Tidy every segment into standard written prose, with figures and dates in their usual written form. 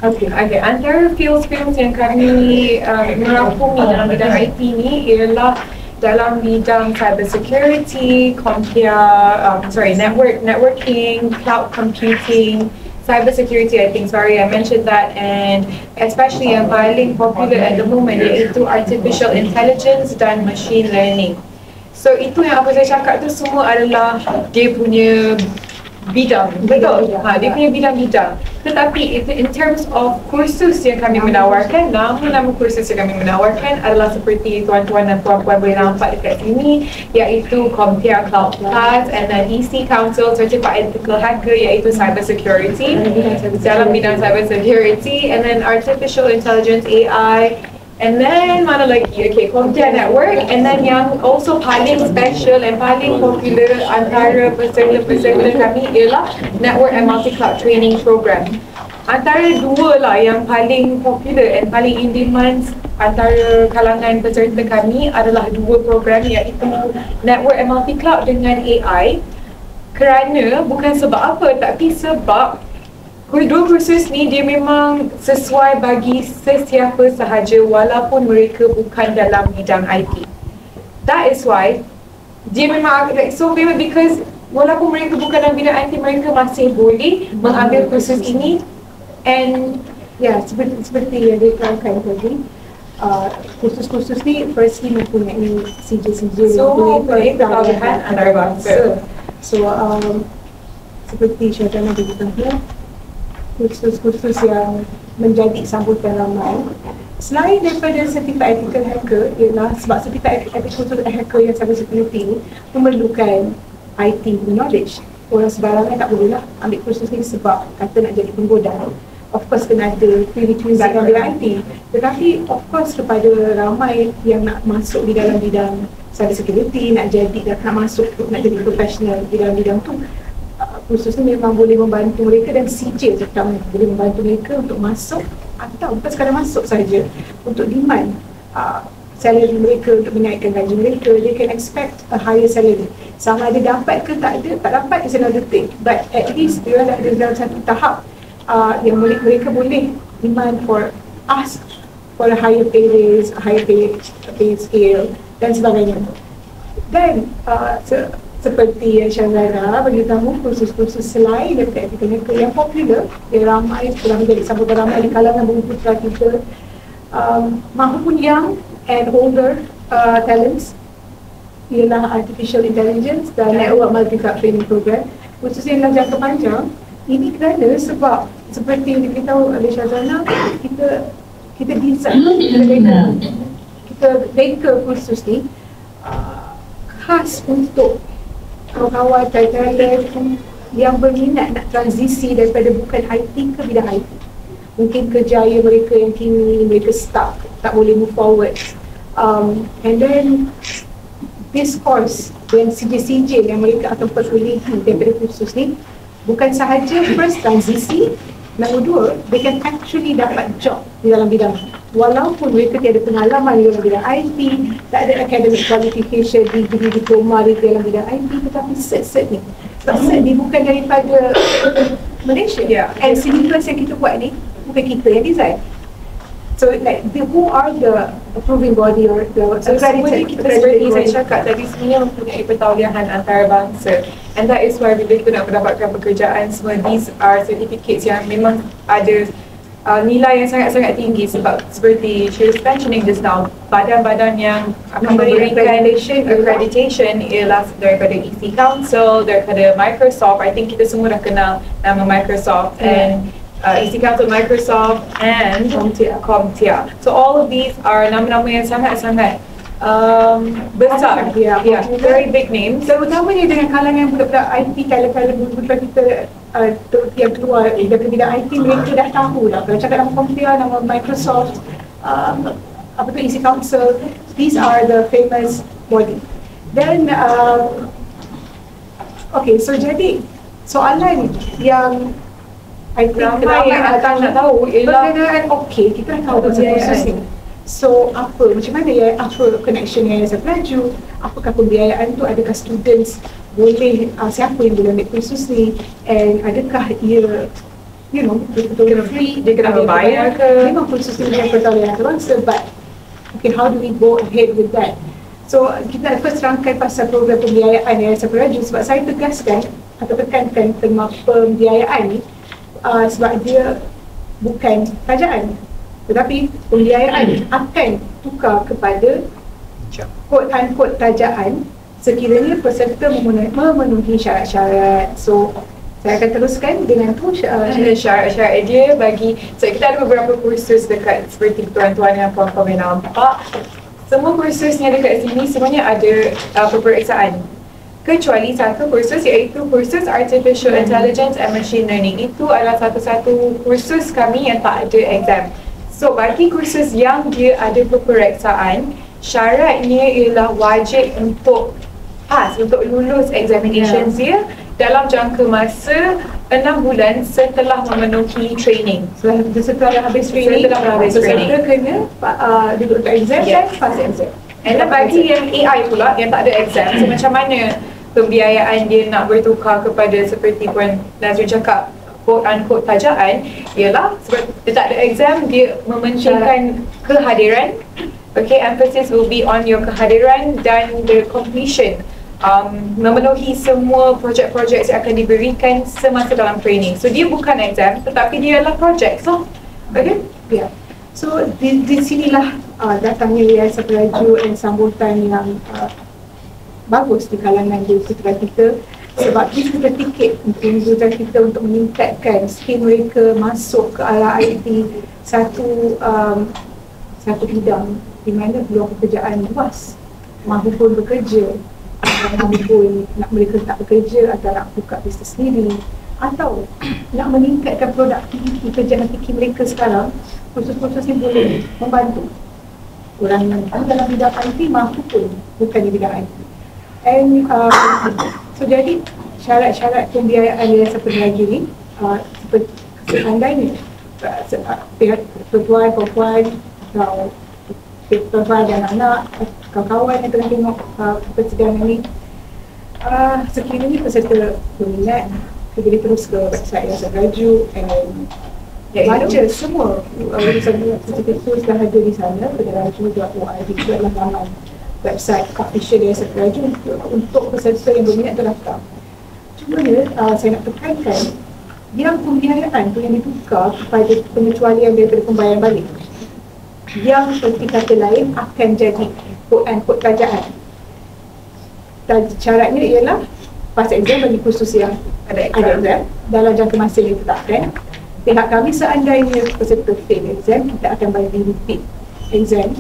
Okay, antara field-field yang kami merangkumi dalam bidang IT ni ialah dalam bidang cyber security, networking, cloud computing, cyber security. I mentioned that, and especially yang paling popular at the moment iaitu artificial intelligence dan machine learning. So itu yang apa saya cakap tu semua adalah dia punya bidang, betul? Dia punya bidang-bidang. Tetapi in terms of kursus yang kami menawarkan, nama-nama kursus yang kami menawarkan adalah seperti tuan-tuan dan puan-puan boleh nampak dekat sini, iaitu CompTIA Cloud Plus, and then EC Council Certified Ethical Hacker, iaitu cyber security, dalam bidang cyber security, and then artificial intelligence AI. And then mana lagi? Okay, CompTIA Network, and then yang also paling special and paling popular antara peserta-peserta kami ialah Network and Multi-Cloud Training Program. Antara dua lah yang paling popular and paling in demand antara kalangan peserta kami adalah dua program, iaitu Network and Multi-Cloud dengan AI. Kerana bukan sebab apa, tapi sebab dua kursus ni dia memang sesuai bagi sesiapa sahaja walaupun mereka bukan dalam bidang IT. That is why dia memang so famous, because walaupun mereka bukan dalam bidang IT, mereka masih boleh mengambil kursus ini. And seperti yang diterangkan tadi, kursus-kursus ni firstly mempunyai CJ mempunyai pelbagai antarabangsa. So seperti Syazana beritahu, kursus-kursus yang menjadi sambutan ramai. Selain daripada Certified Ethical Hacker, ialah sebab Certified Ethical Hacker yang cyber security ni memerlukan IT knowledge. Orang sebarangan tak bolehlah ambil kursus ni sebab kata nak jadi penggodam. Of course kena ada prerequisite dalam bidang IT. Tetapi of course kepada ramai yang nak masuk di dalam bidang cyber security, nak masuk, nak jadi profesional di dalam bidang tu, kursus ni memang boleh membantu mereka, dan CJ terutama boleh membantu mereka untuk masuk, atau bukan sekadar masuk saja, untuk demand salary mereka, untuk menaikkan gaji mereka. They can expect a higher salary. Sama ada dapat ke tak dapat is another thing, but at least dia ada dalam satu tahap yang mereka boleh demand ask for a higher pay raise, a higher pay scale dan sebagainya. Dan seperti yang Syazana beritahu, kursus-kursus selain daripada ethical hacker yang popular, yang ramai telah menjadi sambutan ramai di kalangan bumi putera kita, maupun young and older talents, ialah artificial intelligence dan network multi-cloud training program. Kursus yang dalam jangka panjang ini kerana sebab seperti yang diberitahu oleh Syazana, kita design, kita reka kursus ni khas untuk kawan-kawan talent yang berminat nak transisi daripada bukan IT ke bidang IT. Mungkin kerjaya mereka yang kini mereka stuck, tak boleh move forward. And then this course dan CJ yang mereka akan perolehi daripada kursus ni bukan sahaja first transisi, nombor dua, they can actually dapat job di dalam bidang, walaupun mereka tiada pengalaman di dalam bidang IT, tak ada academic qualification, degree, diploma di dalam bidang IT, tetapi cert ni, sebab cert ni bukan daripada Malaysia, and syllabus yang kita buat ni bukan kita yang design. So like who are the approving body or the sebenarnya kita seperti saya cakap tadi, semuanya mempunyai pertauliahan antarabangsa, and that is why bila kita nak mendapatkan pekerjaan semua, these are certificates yang memang ada nilai yang sangat-sangat tinggi. Sebab seperti she was mentioning just now, badan-badan yang akan memberikan accreditation ialah daripada EC Council, daripada Microsoft. I think kita semua dah kenal nama Microsoft, and EC Council, Microsoft, and CompTIA. So all of these are nama-nama yang sangat-sangat besar, very big names. Terutamanya dengan kalangan budak-budak IT, kalangan budak kita yang keluar daripada bidang IT, mereka dah tahu dah. Kalau cakap nama CompTIA, nama Microsoft, EC Council, these are the famous body. Then okay, so jadi soalan yang I think ramai yang akan nak tahu ialah berkenaan, okay, kita dah tahu proses ni. So macam mana apa connection yang saya pelaju, apakah pembiayaan tu, adakah students boleh, siapa yang boleh ambil kursus ni, and adakah ia betul-betul free, dia kena berbayar ke? Memang kursus ni dengan pertolongan antarabangsa, but okay, how do we go ahead with that? So kita first rangkai pasal program pembiayaan Yayasan Pengrajin, sebab saya tegaskan atau tekankan tema pembiayaan ni sebab dia bukan kerajaan, tetapi pembiayaan akan tukar kepada quote-unquote kerajaan sekiranya peserta memenuhi syarat-syarat. So saya akan teruskan dengan tu syarat-syarat dia bagi, so kita ada beberapa kursus dekat seperti tuan-tuan dan puan-puan yang nampak. Semua kursus yang dekat sini semuanya ada peperiksaan, kecuali satu kursus iaitu kursus Artificial Intelligence and Machine Learning. Itu adalah satu-satu kursus kami yang tak ada exam. So bagi kursus yang dia ada peperiksaan, syaratnya ialah wajib untuk untuk lulus examinations dia dalam jangka masa 6 bulan setelah memenuhi training. Setelah habis training, peserta kena duduk untuk exam dan pass exam. And then bagi yang AI pula yang tak ada exam, so macam mana pembiayaan dia nak bertukar kepada seperti Puan Nazrin cakap, quote-unquote kerajaan, ialah sebab dia tak ada exam, dia mementingkan kehadiran. Okay, emphasis will be on your kehadiran dan the completion, memenuhi semua projek-projek yang akan diberikan semasa dalam training. So dia bukan exam, tetapi dia adalah projek. So, okay? Yeah. So di sinilah datangnya Yayasan Pengraju dan sambutan yang bagus di kalangan universiti kita, sebab ini sertifikat untuk universiti kita untuk meningkatkan skill mereka masuk ke arah IT, satu bidang di mana peluang pekerjaan luas, mahu pun bekerja, mahu pun mereka tak bekerja atau nak buka bisnes sendiri, atau nak meningkatkan produktiviti kerjaan fikir mereka sekarang. Kursus-kursus ni boleh membantu orang yang dalam bidang IT mahu pun bukan di bidang IT. And so jadi syarat-syarat pembiayaan Yayasan Pengraju ni seperti seandainya pihak perempuan atau perempuan dan anak, kawan-kawan yang tengah tengok persidangan ni, sekiranya peserta berminat, boleh terus ke website Yayasan Pengraju and baca semua urusan itu sudah ada di sana. pengraju.org itu adalah laman website official Yayasan Pengraju untuk peserta yang berminat terdaftar. Cuma saya nak tekankan yang pembiayaan tu yang ditukar kepada pengecualian daripada pembayaran balik, yang seperti kata lain akan jadi quote-unquote kerajaan. Syaratnya ialah pass exam bagi kursus yang ada exam dalam jangka masa yang ditetapkan. Pihak kami seandainya peserta fail exam, kita akan bagi repeat exam.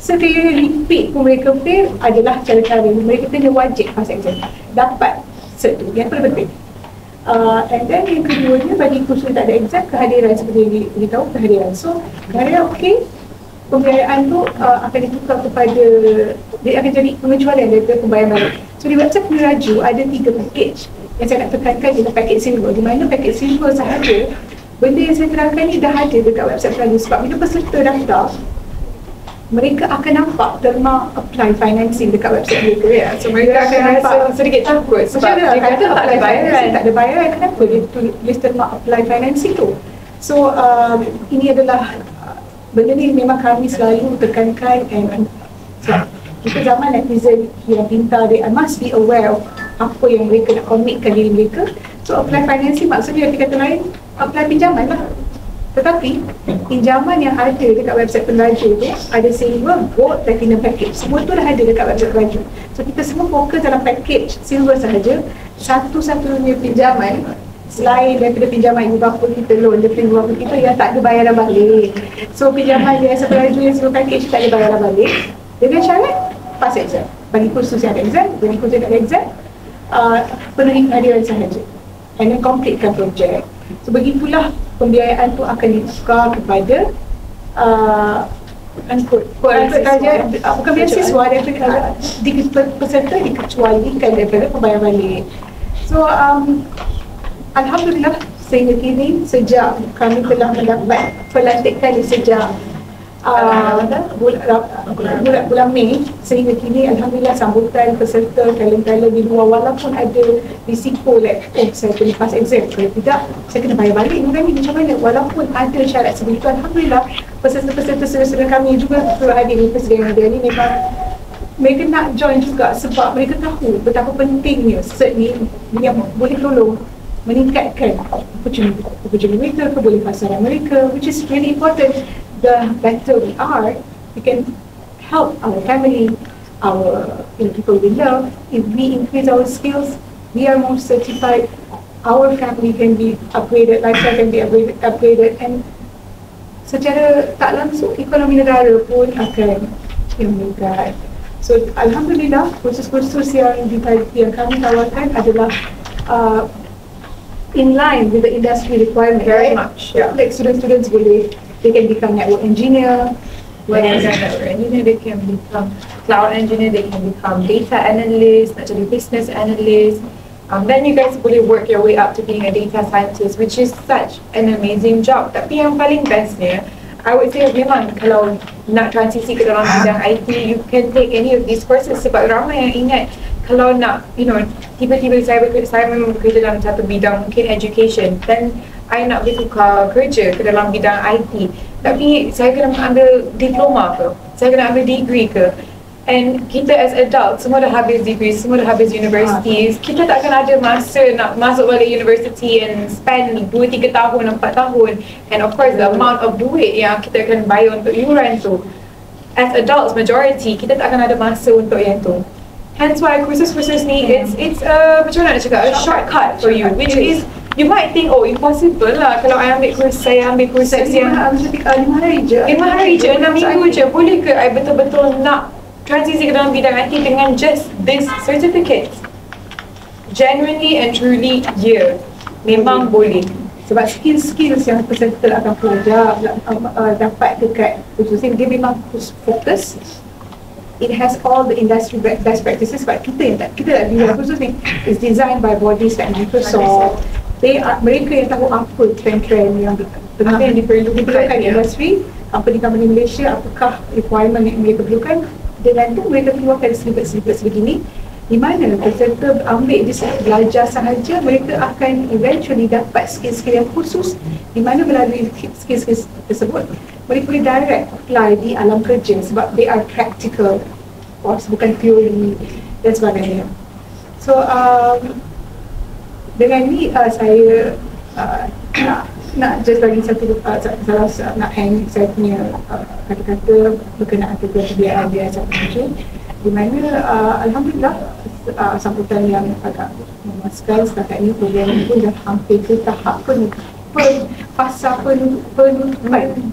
Sekiranya repeat pun mereka fail, adalah cara-cara mereka kena wajib pass exam, dapat cert tu, yang paling penting. And then yang keduanya, bagi kursus tak ada exam, kehadiran seperti yang kita tahu, kehadiran. So kehadiran okey, pembiayaan tu akan ditukar kepada, dia akan jadi pengecualian daripada pembayaran balik. So di website Pengraju ada 3 package yang saya nak tekankan, ialah package silver, di mana package silver sahaja benda yang saya terangkan ni dah ada dekat website Pengraju. Sebab bila peserta daftar, mereka akan nampak terma apply financing dekat website mereka, ya. So mereka akan rasa sedikit takut sebab dia kata tak ada bayaran. Tak ada bayaran, kenapa dia tulis terma apply financing tu? So ini adalah benda ni memang kami selalu tekankan, and sebab kita zaman netizen yang pintar, they must be aware of apa yang mereka nak commitkan diri mereka. So apply financing maksudnya kata lain, apply pinjaman lah. Tetapi pinjaman yang ada dekat website Pengraju tu ada silver, gold, platinum package. Semua tu dah ada dekat website Pengraju. So kita semua fokus dalam package silver sahaja. Satu-satunya pinjaman selain daripada pinjaman ibu bapa kita, loan daripada ibu bapa kita, yang tak ada bayaran balik. So pinjaman yang Pengraju yang silver package tak ada bayaran balik, dengan syarat pass exam. Bagi kursus yang ada exam, bagi kursus yang tak ada exam, penuhi kehadiran sahaja, and then completekan projek. So begitulah pembiayaan tu akan ditukar kepada bukan beasiswa, daripada peserta dikecualikan daripada pembayaran balik. So alhamdulillah sehingga kini, sejak kami telah mendapat pelantikan sejak bulan Mei sehingga kini alhamdulillah sambutan peserta talent-talent di luar, walaupun ada risiko like saya kena pass exam, kalau tidak saya kena bayar balik ni macam mana, walaupun ada syarat seperti itu, alhamdulillah peserta-peserta saudara kami juga hadir di persidangan hari ni memang mereka nak join juga sebab mereka tahu betapa pentingnya cert ni yang boleh tolong meningkatkan opportunity mereka, keboleh pasaran mereka, which is really important. The better we are, we can help our family, our people we love. If we increase our skills, we are more certified, our family can be upgraded, lifestyle can be upgraded, and secara tak langsung ekonomi negara pun akan meningkat. So alhamdulillah kursus-kursus yang kami tawarkan adalah in line with the industry requirement. Very much, yeah. Like students boleh, they can become network engineer, Network engineer, they can become cloud engineer, they can become data analyst, nak jadi business analyst. Then you guys boleh work your way up to being a data scientist, which is such an amazing job. Tapi yang paling bestnya, I would say memang kalau nak transisi ke dalam bidang IT, you can take any of these courses sebab ramai yang ingat kalau nak, tiba-tiba saya memang bekerja dalam satu bidang mungkin education, dan I nak bertukar kerja ke dalam bidang IT, tapi saya kena ambil diploma ke, saya kena ambil degree ke, and kita as adults semua dah habis degree, semua dah habis universities, kita tak akan ada masa nak masuk balik university and spend 2-3 tahun, 4 tahun, and of course the amount of duit yang kita akan bayar untuk yuran tu, as adults majority kita tak akan ada masa untuk yang tu. Hence why kursus-kursus ni it's macam mana nak cakap, a shortcut for you, which is you might think, oh impossible lah kalau saya ambil kursus yang 5 hari je, 6 minggu je, boleh ke I betul-betul nak transisi ke dalam bidang IT dengan just this certificate? Genuinely and truly, yeah, memang boleh. Sebab skills yang peserta akan pelajar dapat dekat kursus ini, dia memang fokus. It has all the industry best practices, but kita tak bila kursus ni is designed by bodies like Microsoft. Mereka yang tahu apa trend-trend yang tengah yang diperlukan industri, company-company Malaysia, apakah requirement yang mereka perlukan. Dengan tu mereka keluarkan slipet-slipet sebegini, di mana peserta ambil belajar sahaja, mereka akan eventually dapat skill-skill yang khusus, di mana melalui skill-skill tersebut mereka boleh direct apply di alam kerja sebab they are practical, bukan teori dan sebagainya. So dengan ni saya nak just bagi satu nak hang saya punya kata-kata berkenaan dengan kebiayaan dia satu macam, di mana alhamdulillah sambutan yang agak memuaskan setakat ini. Program ini pun dah hampir ke tahap fasa penutupan